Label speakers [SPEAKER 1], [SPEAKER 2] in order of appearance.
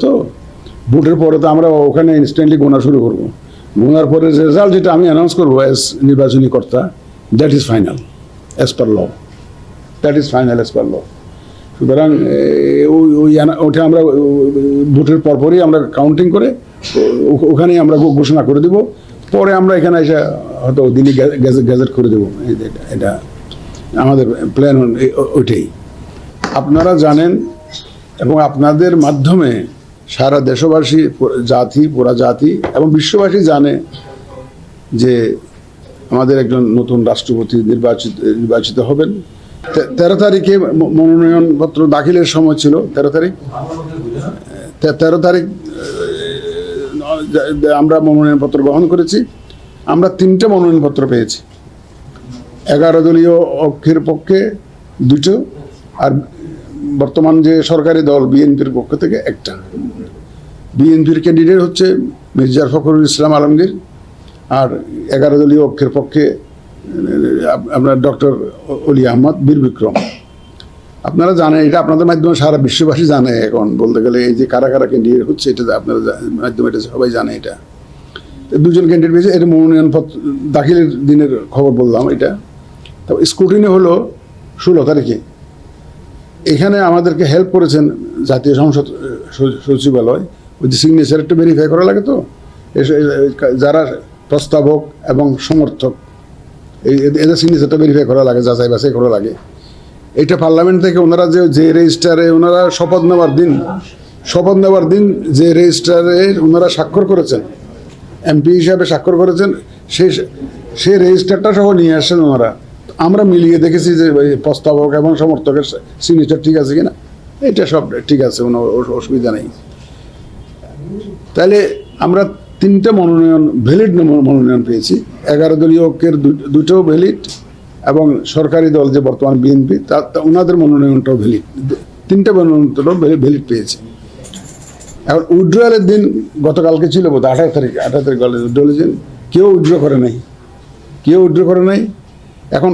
[SPEAKER 1] তো ভোটের পরে তো আমরা ওখানে ইনস্ট্যান্টলি গোনা শুরু করব। গোনার পরে রেজাল্ট যেটা আমি অ্যানাউন্স করবো অ্যাজ নির্বাচনী কর্তা, that is final as per law, that is final as per law. সুতরাং ওটা আমরা ভোটের পরপরই আমরা কাউন্টিং করে ওখানেই আমরা ঘোষণা করে দিব। পরে আমরা এখানে এসে হয়তো দিনই গ্যাজেট করে দেবো। এটা আমাদের প্ল্যান ওইটাই। আপনারা জানেন এবং আপনাদের মাধ্যমে সারা দেশবাসী, জাতি, পুরা জাতি এবং বিশ্ববাসী জানে যে আমাদের একজন নতুন রাষ্ট্রপতি নির্বাচিত হবেন। 13 তারিখে মনোনয়নপত্র দাখিলের সময় ছিল। 13 তারিখ আমরা মনোনয়নপত্র গ্রহণ করেছি। আমরা 3টে মনোনয়নপত্র পেয়েছি। 11 দলীয় ঐক্যের পক্ষে 2টো, আর বর্তমান যে সরকারি দল বিএনপির পক্ষ থেকে 1টা। বিএনপির ক্যান্ডিডেট হচ্ছে মির্জা ফখরুল ইসলাম আলমগীর, আর 11 দলীয় ঐক্যের পক্ষে আপনার ডক্টর অলি আহমদ বীর বিক্রম। আপনারা জানেন, এটা আপনাদের মাধ্যমে সারা বিশ্ববাসী জানে। এখন বলতে গেলে এই যে কারা কারা ক্যান্ডিডেট হচ্ছে, এটা আপনারা মাধ্যমে এটা সবাই জানে। এটা 2জন ক্যান্ডিডেট পেয়েছে। এটা মনোনয়নপত্র দাখিলের দিনের খবর বললাম। এটা তবে স্ক্রুটিনি হলো 16 তারিখে। এখানে আমাদেরকে হেল্প করেছেন জাতীয় সংসদ সচিবালয়। ওই যে সিগনেচার একটু ভেরিফাই করা লাগে, তো যারা প্রস্তাবক এবং সমর্থক এদের সিগনেচারটা ভেরিফাই করা লাগে, যাচাই বাছাই করা লাগে। এটা পার্লামেন্ট থেকে ওনারা যে রেজিস্টারে ওনারা শপথ নেওয়ার দিন যে রেজিস্টারে ওনারা স্বাক্ষর করেছেন, এমপি হিসাবে স্বাক্ষর করেছেন, সেই রেজিস্টারটা সহ নিয়ে আসেন ওনারা। আমরা মিলিয়ে দেখেছি যে প্রস্তাবক এবং সমর্থকের সিগনেচার ঠিক আছে কিনা। এটা সব ঠিক আছে, কোনো অসুবিধা নেই। তাহলে আমরা 3টে ভ্যালিড মনোনয়ন পেয়েছি। 11 দলীয় ঐক্যের 2টো ভ্যালিড, এবং সরকারি দল যে বর্তমান বিএনপি ওনাদের মনোনয়নটাও ভ্যালিড। 3টে মনোনয়নটাও ভ্যালিড পেয়েছি। এখন উইথড্রয়ালের দিন গতকালকে ছিল বোধ 18 তারিখ উইথড্রয়ালের দিন কেউ উইথড্র করে নাই। এখন